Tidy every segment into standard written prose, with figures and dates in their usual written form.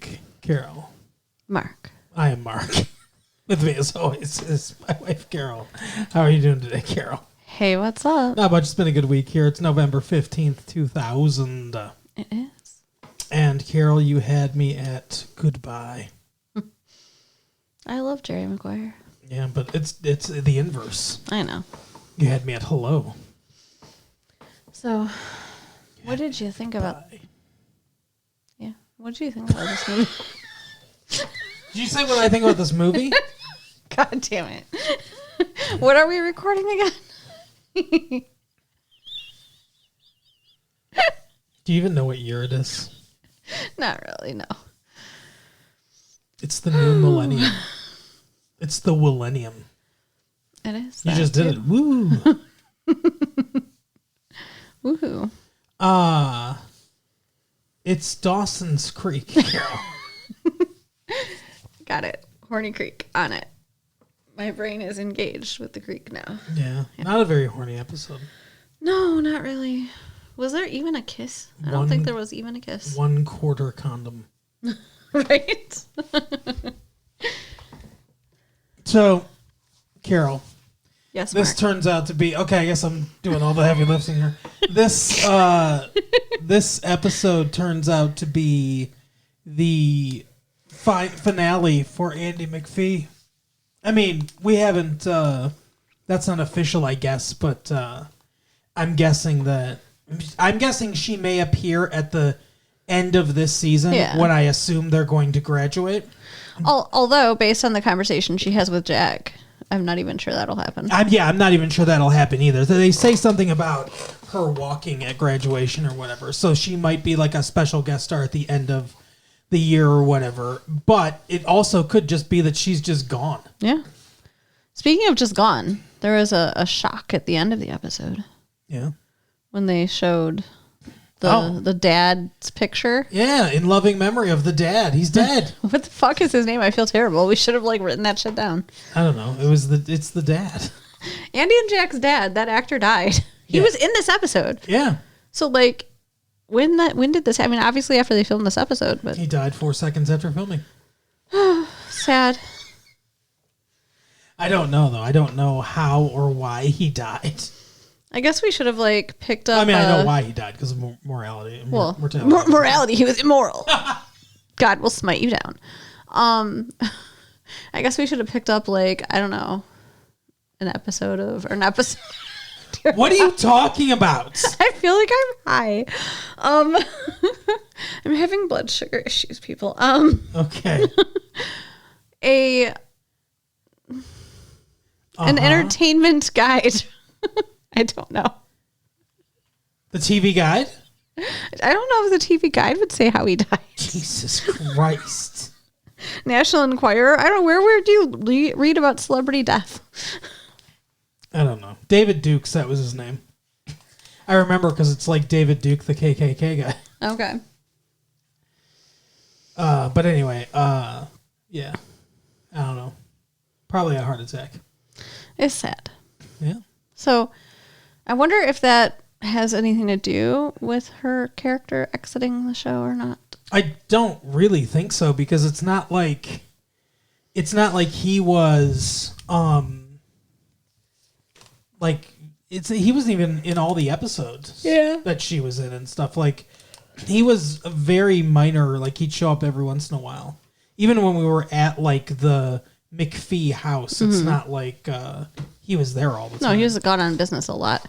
week, Carol? Mark. I am Mark. With me, as always, is my wife, Carol. How are you doing today, Carol? Hey, what's up? Not much. It's been a good week here. It's November 15th, 2000. It is. And, Carol, you had me at goodbye. I love Jerry Maguire. Yeah, but it's the inverse. I know. You had me at hello. So, what did you think about... Yeah, what did you think about this movie? Did you say what I think about this movie? God damn it. What are we recording again? Do you even know what year it is? Not really, no. It's the new millennium. It's the millennium. It is. You just did it. Woo. Woohoo. It's Dawson's Creek, Carol. Got it. Horny Creek on it. My brain is engaged with the creek now. Yeah. Not a very horny episode. No, not really. Was there even a kiss? I don't think there was even a kiss. 1/4 condom. Right? So, Carol. Yes, This Mark. turns out to be... Okay, I guess I'm doing all the heavy lifting here. This episode turns out to be the finale for Andy McPhee. I mean, we haven't... that's not official, I guess, but I'm guessing she may appear at the end of this season when I assume they're going to graduate. Although, based on the conversation she has with Jack, I'm not even sure that'll happen. I'm not even sure that'll happen either. They say something about her walking at graduation or whatever, so she might be like a special guest star at the end of the year or whatever. But it also could just be that she's just gone. Yeah. Speaking of just gone, there was a shock at the end of the episode. Yeah. When they showed the dad's picture. Yeah, in loving memory of the dad. He's dead. What the fuck is his name? I feel terrible. We should have written that shit down. I don't know. It's the dad. Andy and Jack's dad, that actor died. He was in this episode. Yeah. So when did this happen? I mean, obviously after they filmed this episode, but he died 4 seconds after filming. Sad. I don't know though. I don't know how or why he died. I guess we should have picked up. I mean, I know why he died because of morality. Morality. He was immoral. God will smite you down. I guess we should have picked up I don't know, an episode. What are you talking about? I feel like I'm high. I'm having blood sugar issues, people. Okay. An entertainment guide. I don't know. The TV guide? I don't know if the TV guide would say how he died. Jesus Christ. National Enquirer. I don't know. Where do you read about celebrity death? I don't know. David Dukes, that was his name. I remember because it's like David Duke, the KKK guy. Okay. But anyway, yeah. I don't know. Probably a heart attack. It's sad. Yeah. So, I wonder if that has anything to do with her character exiting the show or not. I don't really think so because it's not like he was he wasn't even in all the episodes that she was in and stuff. He was a very minor, he'd show up every once in a while. Even when we were at the McPhee house, it's not like he was there all the time. No, he was gone on business a lot.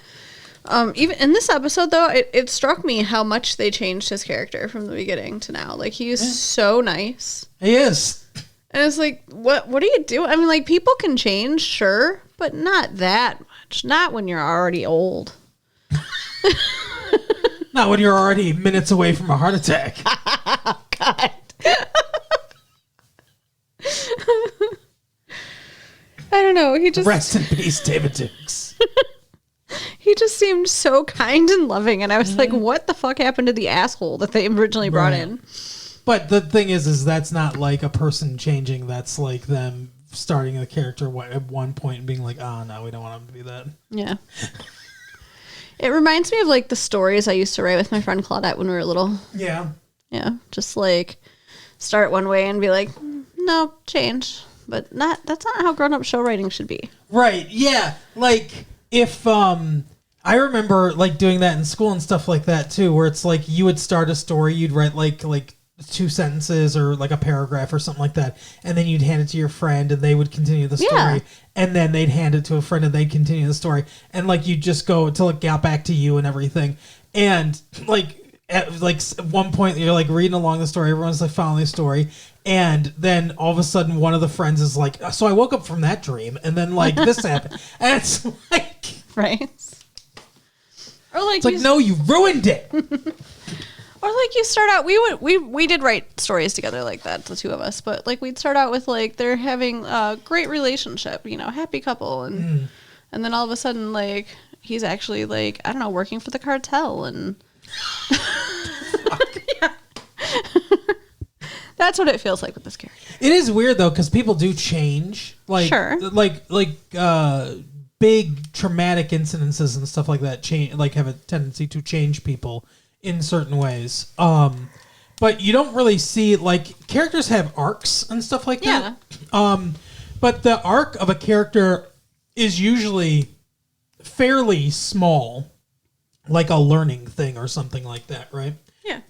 Even in this episode, though, it struck me how much they changed his character from the beginning to now. He's so nice. He is. And it's what do you do? I mean, people can change, sure, but not that much. Not when you're already old. Not when you're already minutes away from a heart attack. God. I don't know. He just rest in peace, David Dukes. He just seemed so kind and loving, and I was like, "What the fuck happened to the asshole that they originally brought in?" But the thing is that's not a person changing. That's them starting the character at one point and being like, "Oh no, we don't want him to be that." Yeah. It reminds me of the stories I used to write with my friend Claudette when we were little. Yeah. Yeah, just start one way and be like, no, change. But that's not how grown-up show writing should be. Right, yeah. Like, if, I remember, like, doing that in school and stuff like that, too, where it's like you would start a story, you'd write, like 2 sentences or, like, a paragraph or something like that, and then you'd hand it to your friend, and they would continue the story, Yeah. and then they'd hand it to a friend, and they'd continue the story, and, like, you'd just go until it got back to you and everything. And, like, at one point, you're, like, reading along the story, everyone's, like, following the story, and then all of a sudden one of the friends is like, so I woke up from that dream, and then, like, this happened. And it's like... Right? Or like, it's like, no, you ruined it. Or like you start out, we did write stories together like that, the 2 of us, but like we'd start out with like they're having a great relationship, happy couple, and then all of a sudden like he's actually like, I don't know, working for the cartel, and yeah. That's what it feels like with this character. It is weird though, because people do change, like sure, big traumatic incidences and stuff like that change, like have a tendency to change people in certain ways. But you don't really see, like, characters have arcs and stuff like that. But the arc of a character is usually fairly small, like a learning thing or something like that, right? Yeah.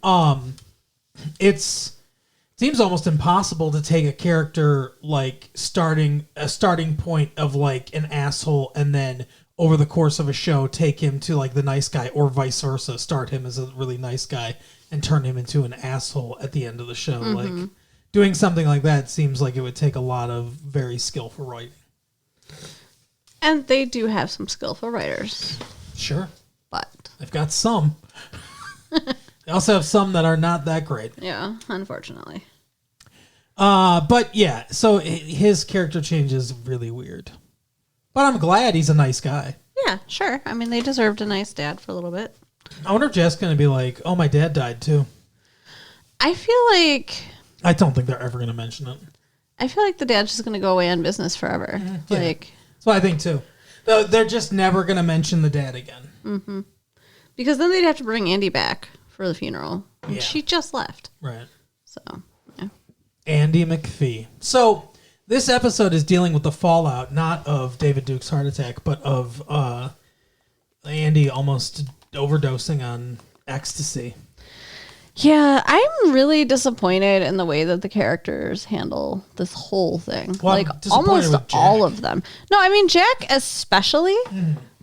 It seems almost impossible to take a character like a starting point of like an asshole and then over the course of a show take him to like the nice guy, or vice versa, start him as a really nice guy and turn him into an asshole at the end of the show. Like doing something like that seems like it would take a lot of very skillful writing. And they do have some skillful writers. Sure. But they've got some. They also have some that are not that great. Yeah, unfortunately. But yeah, so his character change is really weird. But I'm glad he's a nice guy. Yeah, sure. I mean, they deserved a nice dad for a little bit. I wonder if Jeff's going to be like, oh, my dad died too. I feel like... I don't think they're ever going to mention it. I feel like the dad's just going to go away on business forever. Yeah. Like, that's what I think too. They're just never going to mention the dad again. Mm-hmm. Because then they'd have to bring Andy back for the funeral. And Yeah. she just left. Right. So, yeah. Andy McPhee. So this episode is dealing with the fallout, not of David Duke's heart attack, but of Andy almost overdosing on ecstasy. Yeah, I'm really disappointed in the way that the characters handle this whole thing. Well, like, I'm disappointed almost with Jack. all of them. No, I mean, Jack especially.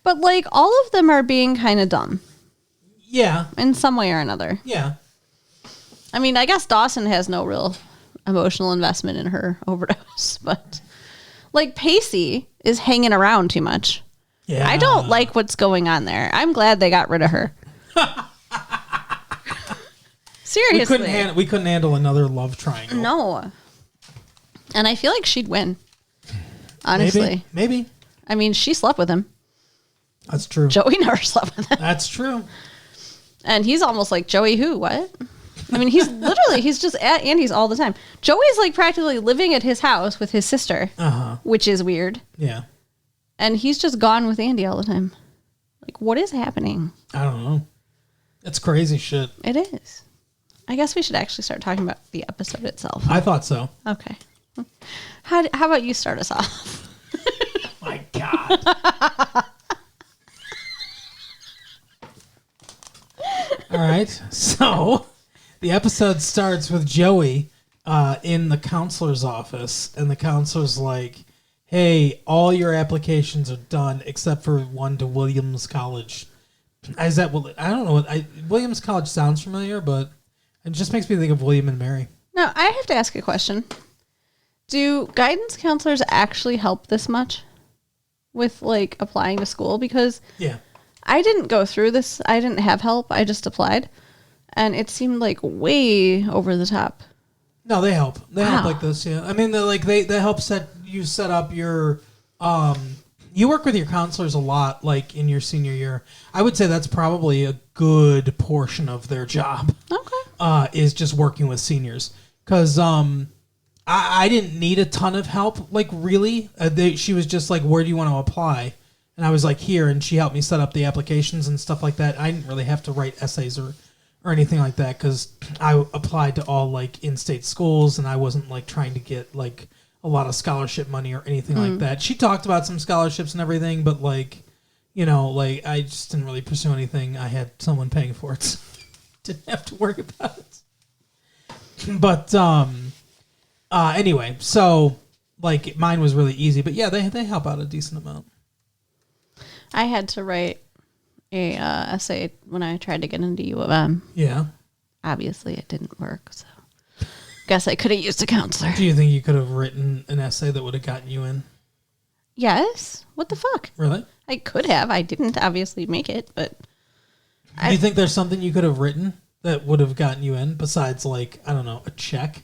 But, like, all of them are being kind of dumb. Yeah. In some way or another. Yeah. I mean, I guess Dawson has no real emotional investment in her overdose. But, like, Pacey is hanging around too much. Yeah. I don't like what's going on there. I'm glad they got rid of her. Seriously. We couldn't handle another love triangle. No. And I feel like she'd win. Honestly. Maybe. I mean, she slept with him. That's true. Joey never slept with him. That's true. And he's almost like, Joey who? What? I mean, he's just at Andy's all the time. Joey's like practically living at his house with his sister. Which is weird. Yeah. And he's just gone with Andy all the time. Like, what is happening? I don't know. It's crazy shit. It is. I guess we should actually start talking about the episode itself. I thought so. Okay. How about you start us off? My God. All right. So the episode starts with Joey in the counselor's office, and the counselor's like, hey, all your applications are done except for one to Williams College. I don't know. Williams College sounds familiar, but it just makes me think of William and Mary. Now, I have to ask a question. Do guidance counselors actually help this much with, like, applying to school? Because I didn't go through this. I didn't have help. I just applied. And it seemed, like, way over the top. No, they help. They help like this, yeah. I mean, they help set up your... you work with your counselors a lot, like, in your senior year. I would say that's probably a good portion of their job. Okay. Is just working with seniors. Because I didn't need a ton of help, like, really. She was just like, where do you want to apply? And I was like, here, and she helped me set up the applications and stuff like that. I didn't really have to write essays or or anything like that, because I applied to all like in-state schools, and I wasn't like trying to get like a lot of scholarship money or anything like that. She talked about some scholarships and everything, but like, you know, like I just didn't really pursue anything. I had someone paying for it. So didn't have to worry about it. But anyway, so like mine was really easy, but yeah, they help out a decent amount. I had to write a essay when I tried to get into U of M. Yeah. Obviously, it didn't work, so guess I could have used a counselor. Do you think you could have written an essay that would have gotten you in? Yes. What the fuck? Really? I could have. I didn't obviously make it, but do you think there's something you could have written that would have gotten you in besides, like, I don't know, a check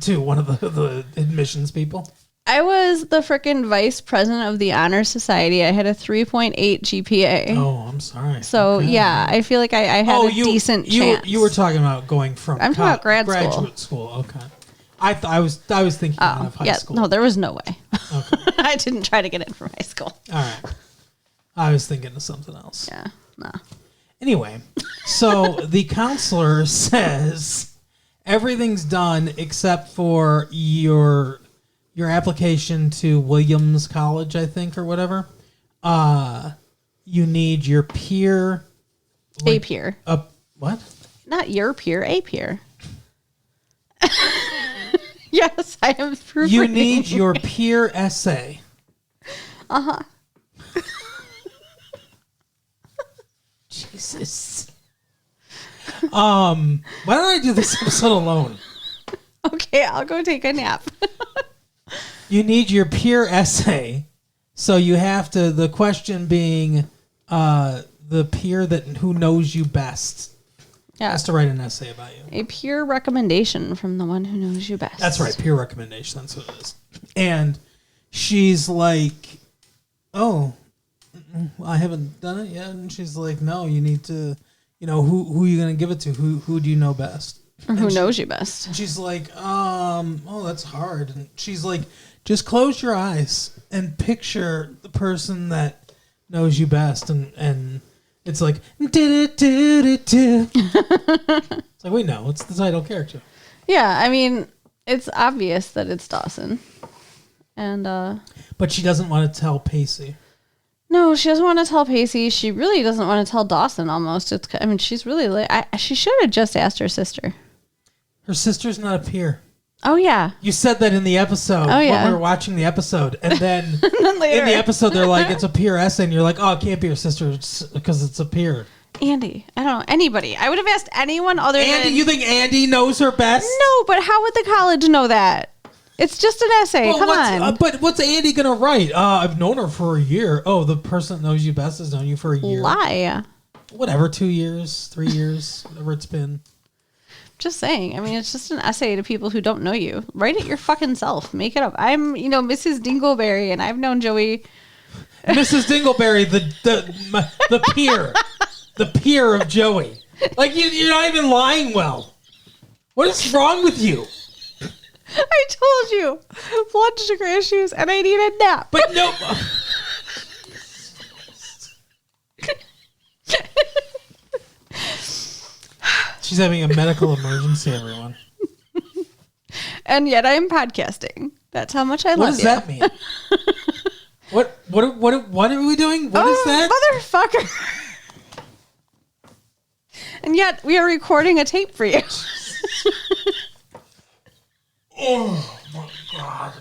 to one of the admissions people? I was the frickin' vice president of the Honor Society. I had a 3.8 GPA. Oh, I'm sorry. So, okay. Yeah, I feel like I had a decent chance. You were talking about going from I'm talking about graduate school. Okay. I was thinking of high school. No, there was no way. Okay. I didn't try to get in from high school. All right. I was thinking of something else. Yeah, no. Anyway, so the counselor says everything's done except for your application to Williams College, I think, or whatever. You need your peer. A peer. What? Not your peer, a peer. Yes, I am proofreading. You need your peer essay. Uh-huh. Jesus. Why don't I do this episode alone? Okay, I'll go take a nap. You need your peer essay. So you have to, the question being the peer who knows you best. Yeah. Has to write an essay about you. A peer recommendation from the one who knows you best. That's right, peer recommendation. That's what it is. And she's like, "Oh, I haven't done it yet." And she's like, "No, you need to. You know, who are you gonna give it to? Who do you know best? Or who knows you best?" And she's like, oh, that's hard." And she's like, "Just close your eyes and picture the person that knows you best." And it's like, it's like, wait, no, it's the title character. Yeah, I mean, it's obvious that it's Dawson. And but she doesn't want to tell Pacey. No, she doesn't want to tell Pacey. She really doesn't want to tell Dawson almost. I mean, she's really she should have just asked her sister. Her sister's not a peer. Oh, yeah. You said that in the episode when we were watching the episode. And then, later in the episode, they're like, it's a peer essay. And you're like, oh, it can't be her sister because it's a peer. Andy. I don't know. Anybody. I would have asked anyone other than... Andy, you think Andy knows her best? No, but how would the college know that? It's just an essay. Well, come on. But what's Andy going to write? I've known her for a year. Oh, the person that knows you best has known you for a year. Lie. Whatever, 2 years, 3 years, whatever it's been. Just saying. I mean, it's just an essay to people who don't know you. Write it your fucking self. Make it up. I'm, Mrs. Dingleberry, and I've known Joey. Mrs. Dingleberry, the peer. The peer of Joey. Like, you're not even lying well. What is wrong with you? I told you. Blood sugar issues, and I need a nap. But no... She's having a medical emergency, everyone. And yet I'm podcasting. That's how much I love you. What does that mean? What are we doing? What is that? Motherfucker. And yet we are recording a tape for you. Oh my God.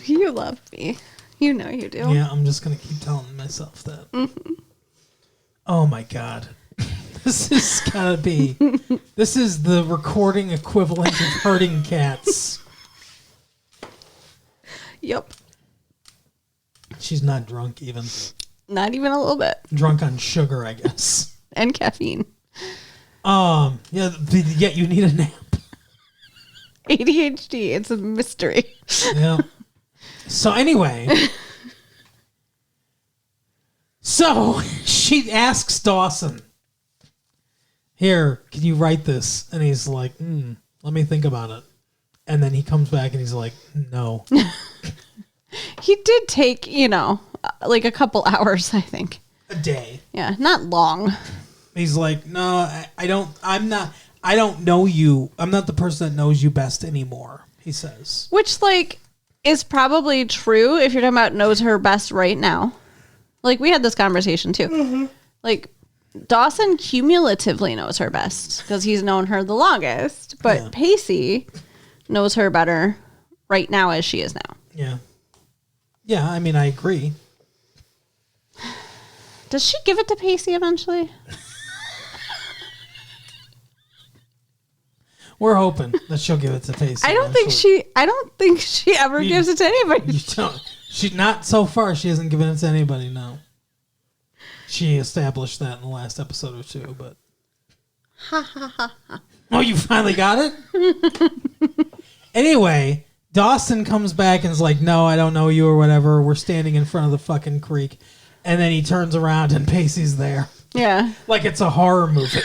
You love me. You know you do. Yeah, I'm just going to keep telling myself that. Mm-hmm. Oh my God. This is the recording equivalent of herding cats. Yep. She's not drunk even. Not even a little bit. Drunk on sugar, I guess. And caffeine. Yeah, you need a nap. ADHD, it's a mystery. Yeah. So anyway. So she asks Dawson, "Here, can you write this?" And he's like, let me think about it. And then he comes back and he's like, no. He did take, like a couple hours, I think. a day. Yeah, not long. He's like, no, I don't know you. I'm not the person that knows you best anymore, he says. Which, like, is probably true if you're talking about knows her best right now. Like, we had this conversation, too. Mm-hmm. Like, Dawson cumulatively knows her best because he's known her the longest. But Pacey knows her better right now as she is now. Yeah. Yeah, I mean, I agree. Does she give it to Pacey eventually? We're hoping that she'll give it to Pacey. I don't think she ever gives it to anybody. You don't. She not so far. She hasn't given it to anybody. No. She established that in the last episode or two, but. Oh, you finally got it? Anyway, Dawson comes back and is like, "No, I don't know you," or whatever. We're standing in front of the fucking creek, and then he turns around and Pacey's there. Yeah, like it's a horror movie.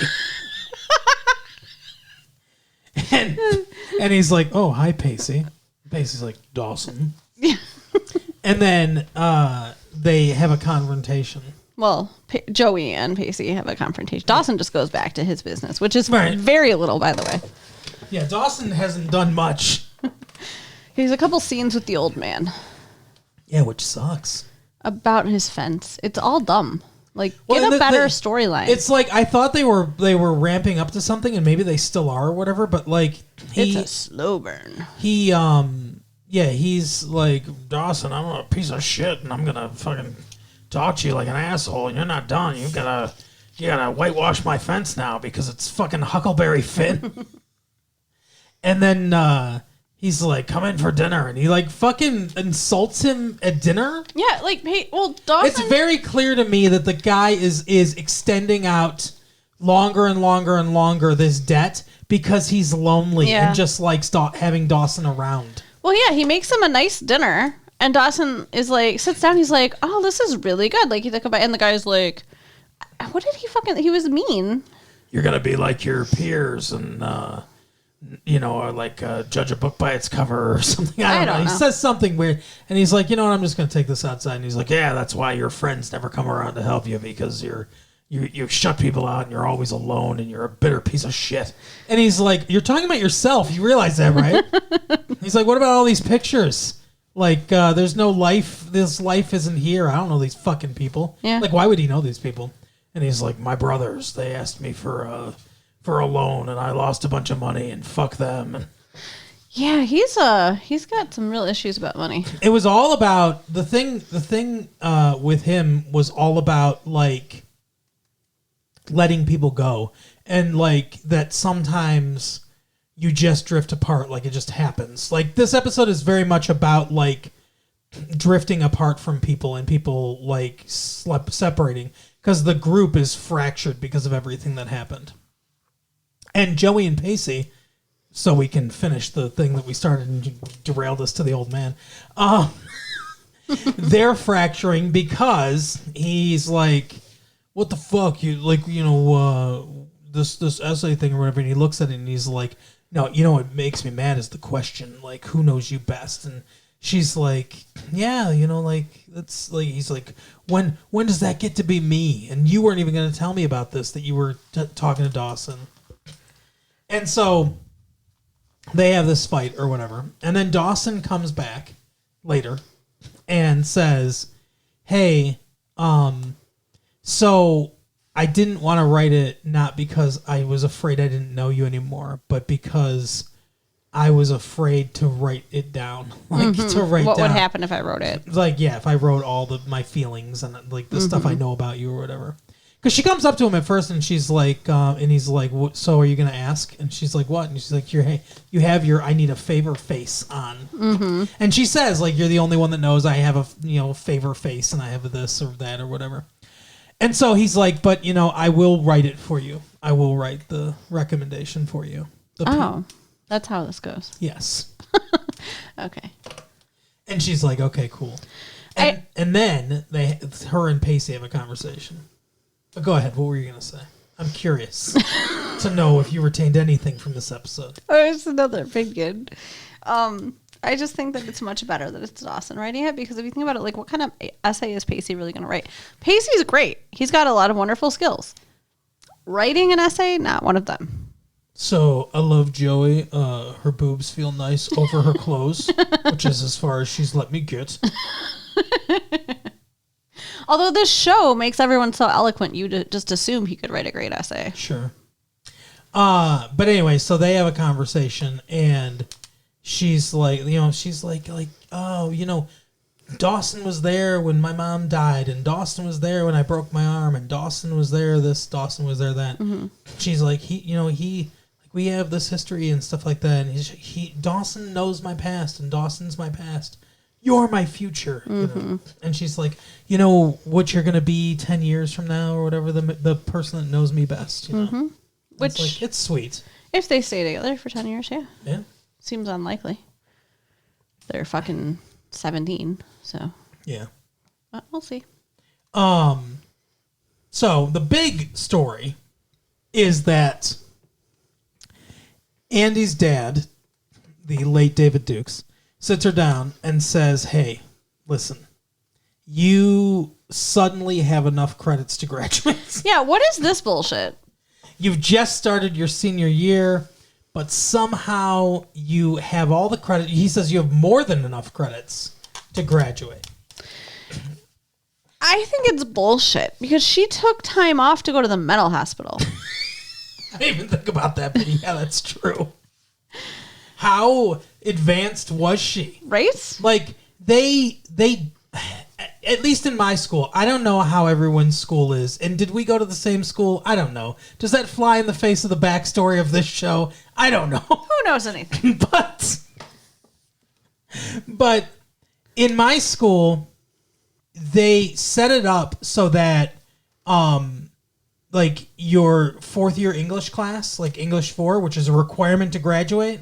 And he's like, "Oh, hi, Pacey." Pacey's like, "Dawson." Yeah. And then they have a confrontation. Well, Joey and Pacey have a confrontation. Dawson just goes back to his business, which is very little, by the way. Yeah, Dawson hasn't done much. He's a couple scenes with the old man. Yeah, which sucks. About his fence. It's all dumb. Like, get a better storyline. It's like, I thought they were ramping up to something, and maybe they still are or whatever, but like... it's a slow burn. He's like, "Dawson, I'm a piece of shit, and I'm gonna fucking talk to you like an asshole, and you're not done. You gotta whitewash my fence now because it's fucking Huckleberry Finn." And then he's like, "Come in for dinner," and he like fucking insults him at dinner. Yeah, like, hey, well, Dawson... It's very clear to me that the guy is extending out longer and longer and longer this debt because he's lonely and just likes having Dawson around. Well, yeah, he makes him a nice dinner, and Dawson is like, sits down, he's like, "Oh, this is really good." Like, he took a bite, and the guy's like, what did he was mean. "You're going to be like your peers and, or like judge a book by its cover or something." I don't know. He says something weird, and he's like, "You know what, I'm just going to take this outside." And he's like, "Yeah, that's why your friends never come around to help you because you shut people out and you're always alone and you're a bitter piece of shit." And he's like, "You're talking about yourself. You realize that, right?" He's like, "What about all these pictures? Like, there's no life. This life isn't here. I don't know these fucking people." Yeah. Like, why would he know these people? And he's like, "My brothers, they asked me for a loan and I lost a bunch of money and fuck them." And yeah, he's got some real issues about money. it was all about the thing with him was all about like letting people go, and like that sometimes you just drift apart, like it just happens. Like this episode is very much about like drifting apart from people and people like separating because the group is fractured because of everything that happened. And Joey and Pacey, so we can finish the thing that we started and derailed us to the old man. They're fracturing because he's like, "What the fuck, you like, this essay thing or whatever," and he looks at it and he's like, "No, what makes me mad is the question, like, who knows you best?" And she's like, "Yeah, like, that's like," he's like, when does that get to be me? And you weren't even going to tell me about this, that you were talking to Dawson." And so they have this fight or whatever. And then Dawson comes back later and says, "Hey, so I didn't want to write it not because I was afraid I didn't know you anymore, but because I was afraid to write it down." Like to write what down. would happen if I wrote it? Like, yeah, if I wrote all my feelings and like the stuff I know about you or whatever. Because she comes up to him at first and she's like, and he's like, "So are you going to ask?" And she's like, "What?" And she's like, you have your I need a favor face on." Mm-hmm. And she says, like, "You're the only one that knows I have a favor face and I have this or that or whatever." And so he's like, "But, I will write it for you. I will write the recommendation for you." That's how this goes. Yes. Okay. And she's like, "Okay, cool." And then her and Pacey have a conversation. But go ahead. What were you going to say? I'm curious to know if you retained anything from this episode. There's another opinion. I just think that it's much better that it's Dawson writing it, because if you think about it, like, what kind of essay is Pacey really going to write? Pacey's great. He's got a lot of wonderful skills. Writing an essay, not one of them. So I love Joey. Her boobs feel nice over her clothes, which is as far as she's let me get. Although this show makes everyone so eloquent, you just assume he could write a great essay. Sure. But anyway, so they have a conversation, and she's like, oh, Dawson was there when my mom died, and Dawson was there when I broke my arm, and Dawson was there this, Dawson was there that. Mm-hmm. She's like, we have this history and stuff like that, and Dawson knows my past, and Dawson's my past. You're my future. Mm-hmm. And she's like, what you're going to be 10 years from now or whatever, the person that knows me best, Mm-hmm. Which, it's, it's sweet. If they stay together for 10 years, yeah. Yeah. Seems unlikely. They're fucking 17, so. Yeah. But we'll see. So the big story is that Andy's dad, the late David Dukes, sits her down and says, hey, listen, you suddenly have enough credits to graduate. Yeah, what is this bullshit? You've just started your senior year, but somehow you have all the credit. He says you have more than enough credits to graduate. I think it's bullshit, because she took time off to go to the mental hospital. I didn't even think about that, but yeah, that's true. How advanced was she? Right? Like, they, at least in my school, I don't know how everyone's school is. And did we go to the same school? I don't know. Does that fly in the face of the backstory of this show? I don't know. Who knows anything? But in my school, they set it up so that, like, your fourth year English class, like English 4, which is a requirement to graduate.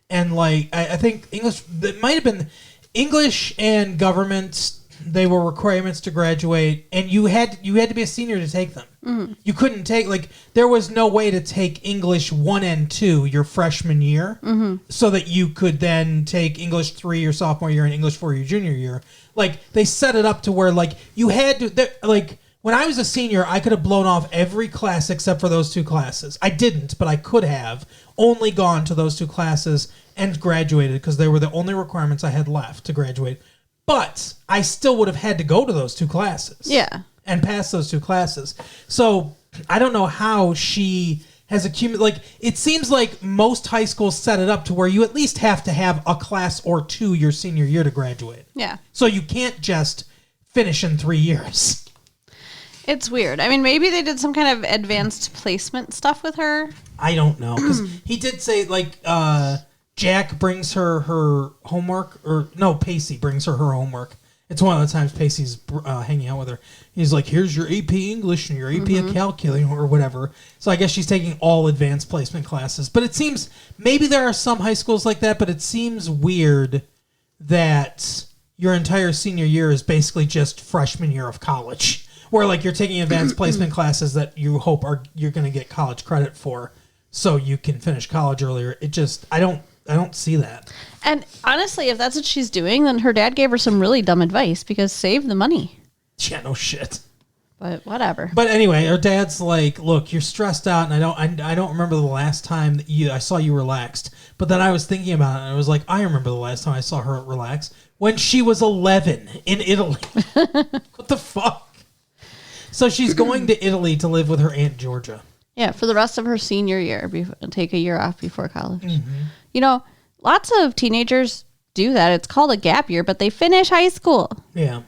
And, like, I think English, it might have been English and government, they were requirements to graduate, and you had to be a senior to take them. Mm-hmm. You couldn't take, like, there was no way to take English 1 and 2 your freshman year, mm-hmm. so that you could then take English 3 your sophomore year and English 4 your junior year. Like, they set it up to where, like, you had to, like, when I was a senior, I could have blown off every class except for those 2 classes. I didn't, but I could have only gone to those 2 classes and graduated, because they were the only requirements I had left to graduate. But I still would have had to go to those 2 classes. Yeah. And pass those 2 classes. So I don't know how she has accumulated. Like, it seems like most high schools set it up to where you at least have to have a class or 2 your senior year to graduate. Yeah. So you can't just finish in 3 years. It's weird. I mean, maybe they did some kind of advanced placement stuff with her. I don't know. Because he did say, like, Jack brings her homework, or no, Pacey brings her homework. It's one of the times Pacey's hanging out with her. He's like, here's your AP English and your AP mm-hmm. Calculus or whatever. So I guess she's taking all advanced placement classes. But it seems, maybe there are some high schools like that, but it seems weird that your entire senior year is basically just freshman year of college. Where, like, you're taking advanced placement classes that you hope you're going to get college credit for, so you can finish college earlier. It just, I don't see that. And honestly, if that's what she's doing, then her dad gave her some really dumb advice, because save the money. Yeah, no shit. But whatever. But anyway, her dad's like, look, you're stressed out, and I don't remember the last time that I saw you relaxed. But then I was thinking about it, and I was like, I remember the last time I saw her relax, when she was 11 in Italy. What the fuck? So she's going to Italy to live with her Aunt Georgia. Yeah, for the rest of her senior year, take a year off before college. Mm-hmm. Lots of teenagers do that. It's called a gap year, but they finish high school. Yeah.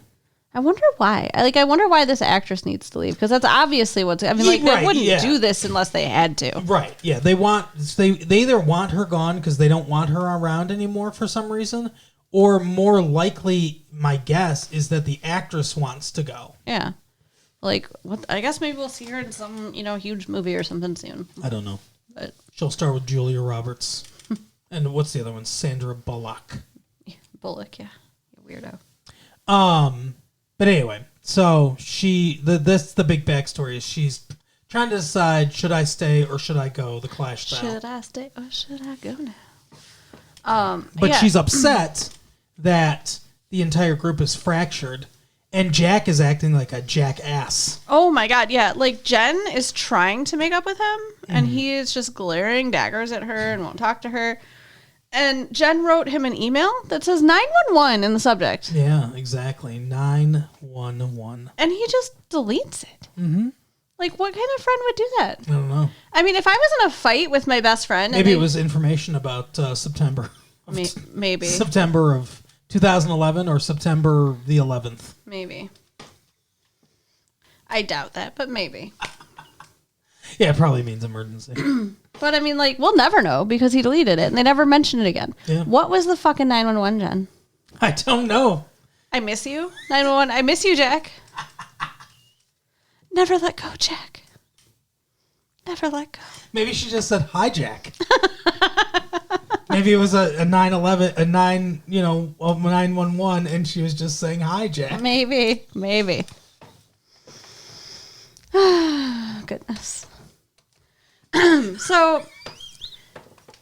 I wonder why. I wonder why this actress needs to leave, because that's obviously what's. I mean, like, they wouldn't do this unless they had to. Right. Yeah. They either want her gone because they don't want her around anymore for some reason, or more likely, my guess is that the actress wants to go. Yeah. Like, what? I guess maybe we'll see her in some, huge movie or something soon. I don't know. But she'll start with Julia Roberts. And what's the other one? Sandra Bullock. Yeah, Bullock, yeah. Weirdo. But anyway, so that's the big backstory is she's trying to decide, should I stay or should I go? The clash style. Should I stay or should I go now? But she's upset that the entire group is fractured, and Jack is acting like a jackass. Oh my god, yeah. Like, Jen is trying to make up with him, and he is just glaring daggers at her and won't talk to her. And Jen wrote him an email that says 911 in the subject. Yeah, exactly. 911. And he just deletes it. Mm-hmm. Like, what kind of friend would do that? I don't know. I mean, if I was in a fight with my best friend... Maybe it was information about September. Maybe. September of 2011 or September the 11th. Maybe. I doubt that, but maybe. Yeah, it probably means emergency. But I mean, like, we'll never know because he deleted it and they never mentioned it again. Yeah. What was the fucking 911, Jen? I don't know. I miss you, 911. I miss you, Jack. Never let go, Jack. Never let go. Maybe she just said, hi, Jack. Maybe it was a 911, a 911, and she was just saying, hi, Jack. Maybe. Goodness. So,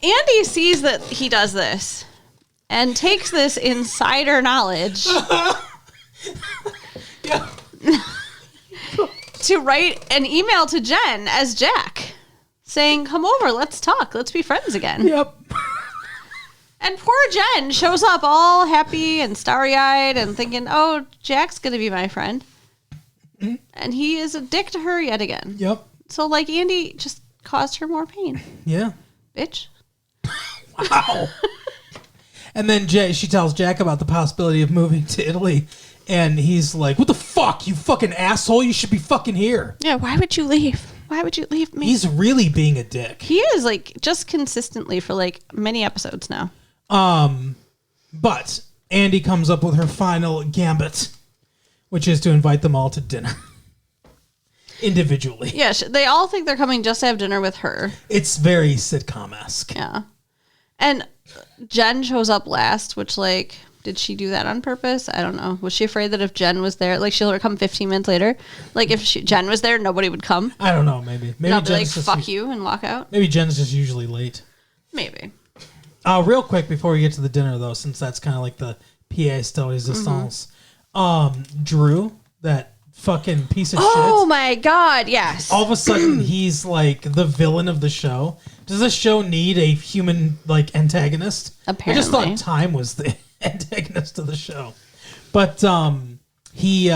Andy sees that he does this and takes this insider knowledge Yeah. to write an email to Jen as Jack saying, come over, let's talk, let's be friends again. Yep. And poor Jen shows up all happy and starry-eyed and thinking, oh, Jack's going to be my friend. Mm-hmm. And he is a dick to her yet again. Yep. So, like, Andy just caused her more pain. Yeah. Bitch. Wow. And then she tells Jack about the possibility of moving to Italy. And he's like, what the fuck, you fucking asshole? You should be fucking here. Yeah, why would you leave? Why would you leave me? He's really being a dick. He is, like, just consistently for, like, many episodes now. But Andy comes up with her final gambit, which is to invite them all to dinner. Individually. Yeah, they all think they're coming just to have dinner with her. It's very sitcom-esque. Yeah. And Jen shows up last, which, like, did she do that on purpose? I don't know. Was she afraid that if Jen was there, like, she'll come 15 minutes later? Like, if Jen was there, nobody would come? I don't know, maybe. Maybe Jen's like, fuck you, and walk out? Maybe Jen's just usually late. Maybe. Real quick, before we get to the dinner, though, since that's kind of like the pièce de résistance, Drew, that fucking piece of shit. Oh my god, yes. All of a sudden, he's like the villain of the show. Does this show need a human like antagonist? Apparently. I just thought Time was the antagonist of the show. But he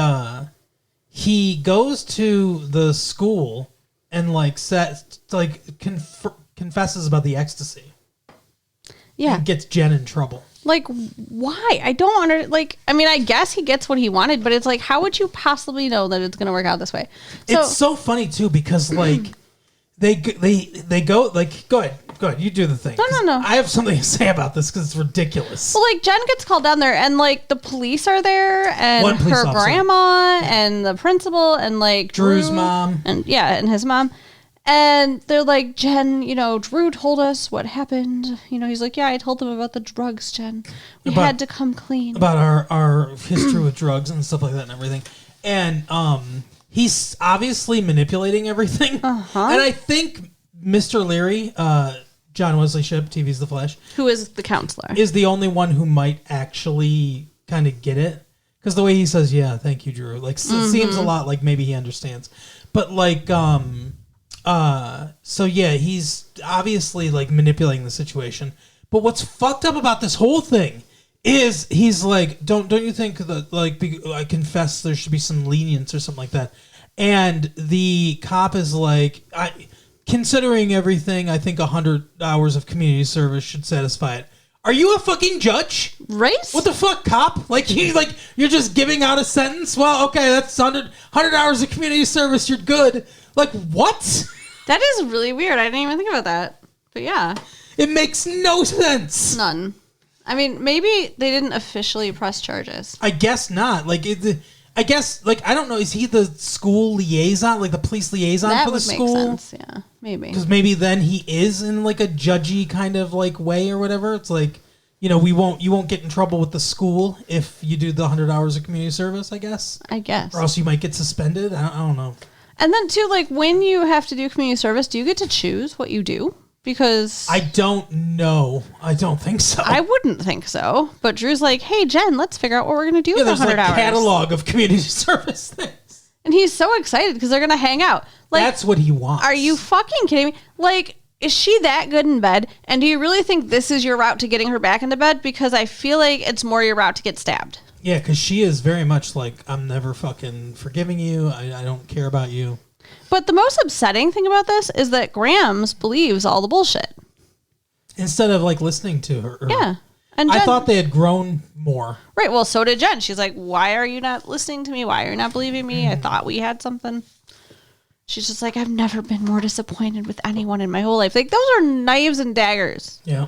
goes to the school and like confesses about the ecstasy. Yeah. And gets Jen in trouble. Like, why? I don't like, I mean, I guess he gets what he wanted, but it's like, how would you possibly know that it's going to work out this way? It's so funny, too, because, like, they go, like, go ahead, you do the thing. No. I have something to say about this because it's ridiculous. Well, like, Jen gets called down there, and, like, the police are there, and her grandma, and the principal, and, like, Drew's mom. And his mom. And they're like, Jen, Drew told us what happened. He's like, yeah, I told them about the drugs, Jen. We had to come clean. About our history with drugs and stuff like that and everything. And he's obviously manipulating everything. Uh-huh. And I think Mr. Leary, John Wesley Shipp, TV's The Flash. Who is the counselor. Is the only one who might actually kind of get it. Because the way he says, yeah, thank you, Drew. Like, seems a lot like maybe he understands. But, like, so yeah, he's obviously like manipulating the situation. But what's fucked up about this whole thing is he's like, don't you think that like I confess there should be some lenience or something like that? And the cop is like, considering everything, I think 100 hours of community service should satisfy it. Are you a fucking judge? Right? What the fuck, cop? Like you're just giving out a sentence? Well, okay, that's 100 hours of community service. You're good. Like, what? That is really weird. I didn't even think about that. But yeah. It makes no sense. None. I mean, maybe they didn't officially press charges. I guess not. Like, I guess, like, I don't know. Is he the school liaison? Like, the police liaison for the school? That would make sense, yeah. Maybe. Because maybe then he is in, like, a judgy kind of, like, way or whatever. It's like, you won't get in trouble with the school if you do the 100 hours of community service, I guess. Or else you might get suspended. I don't know. And then, too, like, when you have to do community service, do you get to choose what you do? Because I don't know. I don't think so. I wouldn't think so. But Drew's like, hey, Jen, let's figure out what we're going to do with 100 hours. There's a catalog of community service things. And he's so excited because they're going to hang out. Like, that's what he wants. Are you fucking kidding me? Like, is she that good in bed? And do you really think this is your route to getting her back into bed? Because I feel like it's more your route to get stabbed. Yeah, because she is very much like, I'm never fucking forgiving you. I don't care about you. But the most upsetting thing about this is that Grams believes all the bullshit. Instead of like listening to her. Yeah. And I thought they had grown more. Right. Well, so did Jen. She's like, why are you not listening to me? Why are you not believing me? I thought we had something. She's just like, I've never been more disappointed with anyone in my whole life. Like, those are knives and daggers. Yeah.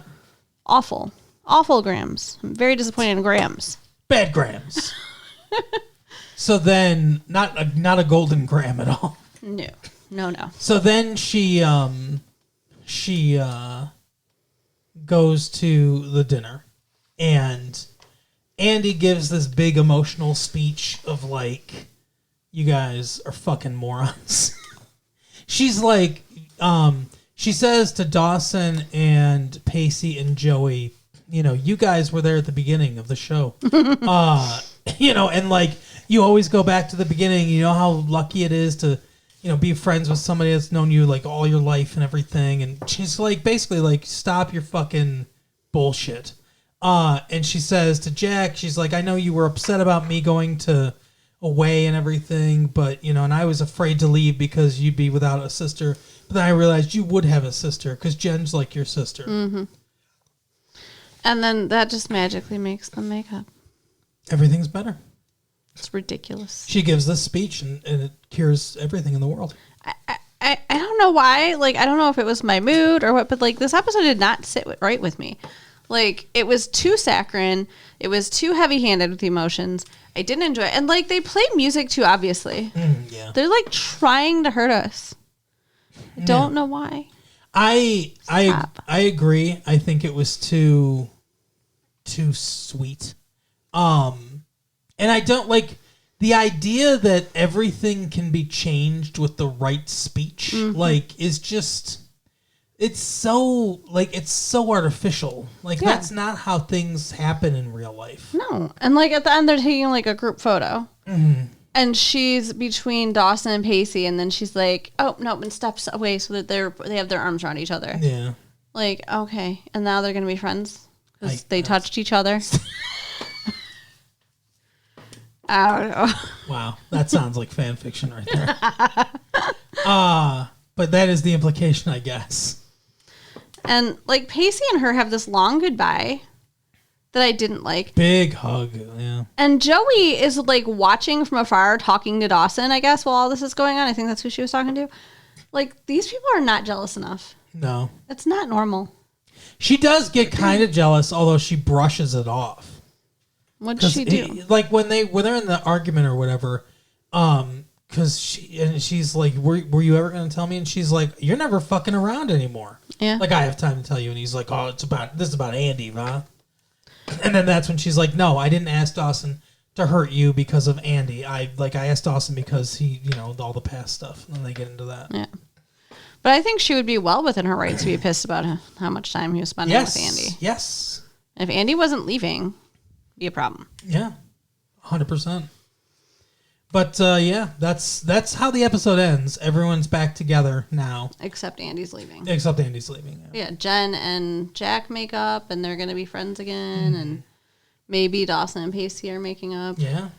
Awful. Awful Grams. I'm very disappointed in Grams. Bad Grams. So then, not a golden gram at all. No. So then she goes to the dinner, and Andy gives this big emotional speech of like, you guys are fucking morons. She's like, she says to Dawson and Pacey and Joey, you know, you guys were there at the beginning of the show. You know, and like, you always go back to the beginning. You know how lucky it is to, you know, be friends with somebody that's known you like all your life and everything. And she's like, basically like, stop your fucking bullshit. And she says to Jack, she's like, I know you were upset about me going away and everything, but you know, and I was afraid to leave because you'd be without a sister. But then I realized you would have a sister because Jen's like your sister. Mm-hmm. And then that just magically makes them make up. Everything's better. It's ridiculous. She gives this speech and it cures everything in the world. I don't know why. Like, I don't know if it was my mood or what, but like this episode did not sit right with me. Like, it was too saccharine. It was too heavy-handed with the emotions. I didn't enjoy it. And like, they played music too, obviously. Yeah. They're like trying to hurt us. I don't know why. I agree. I think it was too sweet. And I don't like the idea that everything can be changed with the right speech. Like, is just, it's so artificial. Like, that's not how things happen in real life. No. And like at the end, they're taking like a group photo. Mm-hmm. And she's between Dawson and Pacey, and then she's like, "Oh no!" and steps away so that they have their arms around each other. Yeah. Like, okay, and now they're gonna be friends because they touched each other. I don't know. Wow, that sounds like fan fiction right there. But that is the implication, I guess. And like Pacey and her have this long goodbye that I didn't like. Big hug, yeah. And Joey is like watching from afar, talking to Dawson, I guess, while all this is going on. I think that's who she was talking to. Like, these people are not jealous enough. No. It's not normal. She does get kind of jealous, although she brushes it off. What did she do? Like when they're in the argument or whatever, because she's like, were you ever going to tell me? And she's like, you're never fucking around anymore. Yeah. Like, I have time to tell you. And he's like, oh, this is about Andy, huh? And then that's when she's like, no, I didn't ask Dawson to hurt you because of Andy. I asked Dawson because he, you know, all the past stuff. And then they get into that. Yeah. But I think she would be well within her rights to be pissed about how much time he was spending with Andy. Yes. If Andy wasn't leaving, it'd be a problem. Yeah. 100%. But yeah, that's how the episode ends. Everyone's back together now. Except Andy's leaving. Yeah. Jen and Jack make up, and they're going to be friends again, and maybe Dawson and Pacey are making up. Yeah.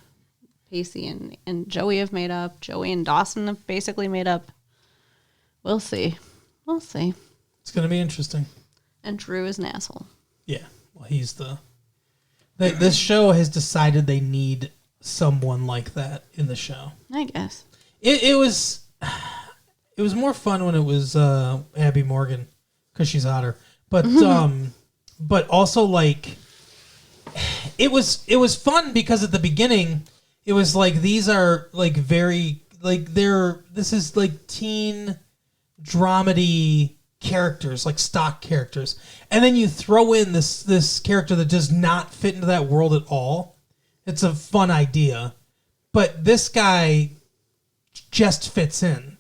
Pacey and Joey have made up. Joey and Dawson have basically made up. We'll see. It's going to be interesting. And Drew is an asshole. Yeah. Well, he's this show has decided they need someone like that in the show. I guess. It was more fun when it was Abby Morgan because she's hotter. But but also like it was fun because at the beginning it was like these are like very like this is like teen dramedy characters, like stock characters, and then you throw in this character that does not fit into that world at all. It's a fun idea, but this guy just fits in.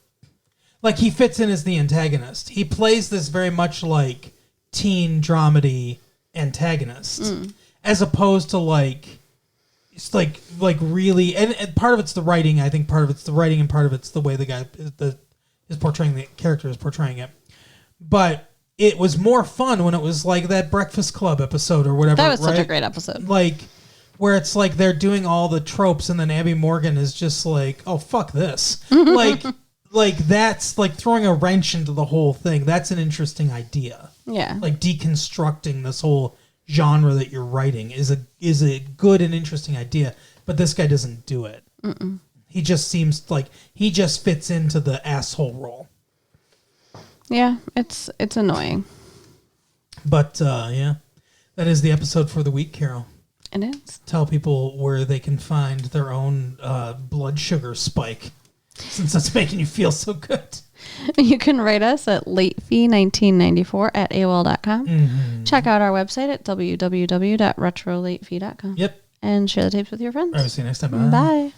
like he fits in as the antagonist. He plays this very much like teen dramedy antagonist, as opposed to like it's like really. And part of it's the writing. I think part of it's the writing, and part of it's the way the guy is portraying the character is portraying it. But it was more fun when it was like that Breakfast Club episode or whatever. That was such a great episode. Like where it's like they're doing all the tropes, and then Abby Morgan is just like, "Oh fuck this!" like that's like throwing a wrench into the whole thing. That's an interesting idea. Yeah, like deconstructing this whole genre that you're writing is a good and interesting idea. But this guy doesn't do it. Mm-mm. He just seems like he just fits into the asshole role. Yeah, it's annoying. But yeah, that is the episode for the week, Carol. It is. Tell people where they can find their own blood sugar spike, since that's making you feel so good. You can write us at latefee1994@aol.com. Mm-hmm. Check out our website at www.retrolatefee.com. Yep. And share the tapes with your friends. All right, see you next time. Bye.